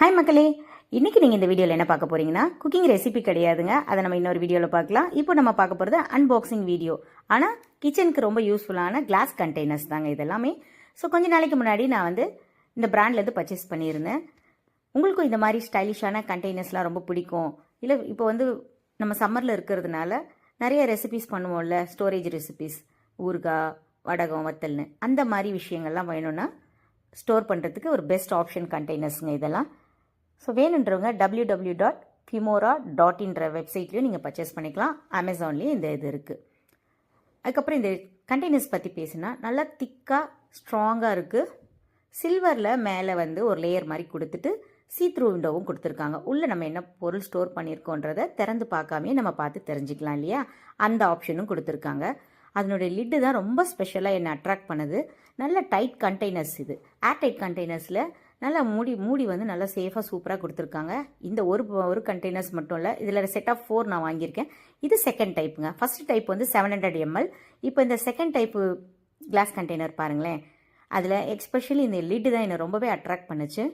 Hi மக்களே, இன்றைக்கி நீங்கள் இந்த வீடியோவில் என்ன பார்க்க போகிறீங்கன்னா குக்கிங் ரெசிபி கிடையாதுங்க. அதை நம்ம இன்னொரு வீடியோவில் பார்க்கலாம். இப்போ நம்ம பார்க்க போகிறது அன்பாக்சிங் வீடியோ. ஆனால் கிச்சனுக்கு ரொம்ப யூஸ்ஃபுல்லான கிளாஸ் கண்டெய்னர்ஸ் தாங்க இதெல்லாமே. ஸோ கொஞ்ச நாளைக்கு முன்னாடி நான் இந்த பிராண்ட்லேருந்து பர்ச்சேஸ் பண்ணியிருந்தேன். உங்களுக்கும் இந்த மாதிரி ஸ்டைலிஷான கண்டெய்னர்ஸ்லாம் ரொம்ப பிடிக்கும் இல்லை? இப்போ நம்ம சம்மரில் இருக்கிறதுனால நிறைய ரெசிபிஸ் பண்ணுவோம்ல, ஸ்டோரேஜ் ரெசிபிஸ், ஊறுகாய், வடகம், வத்தல்னு அந்த மாதிரி விஷயங்கள்லாம் வேணும்னா ஸ்டோர் பண்ணுறதுக்கு ஒரு பெஸ்ட் ஆப்ஷன் கண்டெய்னர்ஸுங்க இதெல்லாம். ஸோ வேணுன்றவங்க www.fimora.in வெப்சைட்லேயும் நீங்கள் பர்ச்சேஸ் பண்ணிக்கலாம். அமேசான்லேயும் இந்த இது இருக்குது. அதுக்கப்புறம் இந்த கண்டெய்னர்ஸ் பற்றி பேசுனா நல்லா திக்காக ஸ்ட்ராங்காக இருக்குது. சில்வரில் மேலே ஒரு லேயர் மாதிரி கொடுத்துட்டு சீத்ரூ விண்டோவும் கொடுத்துருக்காங்க. உள்ளே நம்ம என்ன பொருள் ஸ்டோர் பண்ணியிருக்கோன்றதை திறந்து பார்க்காமே நம்ம பார்த்து தெரிஞ்சுக்கலாம் இல்லையா? அந்த ஆப்ஷனும் கொடுத்துருக்காங்க. அதனுடைய லிட்டு தான் ரொம்ப ஸ்பெஷலாக என்னை அட்ராக்ட் பண்ணுது. நல்ல டைட் கண்டெய்னர்ஸ், இது ஏர் டைட் கண்டெய்னர்ஸில் நல்லா மூடி நல்லா சேஃபாக சூப்பராக கொடுத்துருக்காங்க. இந்த ஒரு கண்டெய்னர்ஸ் மட்டும் இல்லை, இதில் செட் ஆஃப் 4 நான் வாங்கியிருக்கேன். இது செகண்ட் டைப்புங்க. First type 700 ml. இப்போ இந்த செகண்ட் டைப்பு கிளாஸ் கண்டெய்னர் பாருங்களேன். அதில் எக்ஸ்பெஷலி இந்த லிட்டு தான் என்னை ரொம்பவே அட்ராக்ட் பண்ணுச்சு.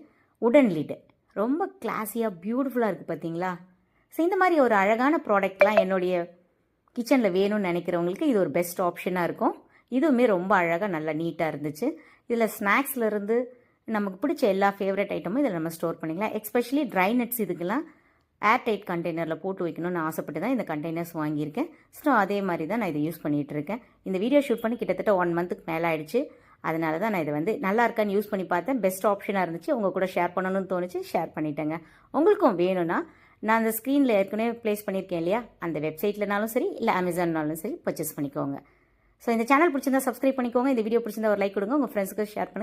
உடன் லிட்டு ரொம்ப கிளாஸியாக பியூட்டிஃபுல்லாக இருக்குது பார்த்தீங்களா? ஸோ இந்த மாதிரி ஒரு அழகான ப்ராடக்ட்லாம் என்னுடைய கிச்சனில் வேணும்னு நினைக்கிறவங்களுக்கு இது ஒரு பெஸ்ட் ஆப்ஷனாக இருக்கும். இதுவுமே ரொம்ப அழகாக நல்லா நீட்டாக இருந்துச்சு. இதில் ஸ்நாக்ஸ்லேருந்து நமக்கு பிடிச்ச எல்லா ஃபேவரட் ஐட்டமும் இதில் நம்ம ஸ்டோர் பண்ணிக்கலாம். எஸ்பெஷலி ட்ரை நட்ஸ் இதுக்கெல்லாம் ஏர் டைட் கண்டெய்னரில் போட்டு வைக்கணும்னு ஆசைப்பட்டு தான் இந்த கண்டெய்னர்ஸ் வாங்கியிருக்கேன். ஸோ அதே மாதிரி தான் நான் இதை யூஸ் பண்ணிகிட்டு இருக்கேன். இந்த வீடியோ ஷூட் பண்ணி கிட்டத்தட்ட 1 மந்த்துக்கு மேலே ஆயிடுச்சு. அதனால தான் நான் இதை நல்லா இருக்கான்னு யூஸ் பண்ணி பார்த்தேன். பெஸ்ட் ஆப்ஷனாக இருந்துச்சு. உங்கள் கூட ஷேர் பண்ணணும்னு தோணுச்சு, ஷேர் பண்ணிட்டேங்க. உங்களுக்கும் வேணும்னா நான் அந்த ஸ்க்ரீனில் ஏற்கனவே ப்ளேஸ் பண்ணியிருக்கேன் இல்லையா, அந்த வெப்சைட்லனாலும் சரி இல்லை அமேசான்னாலும் சரி பர்ச்சேஸ் பண்ணிக்கோங்க. ஸோ இந்த சேனல் பிடிச்சிருந்தா சப்ஸ்கிரைப் பண்ணிக்கோங்க. இந்த வீடியோ பிடிச்சிருந்தா ஒரு லைக் கொடுங்க. உங்கள் ஃப்ரெண்ட்ஸுக்கு ஷேர் பண்ணுங்கள்.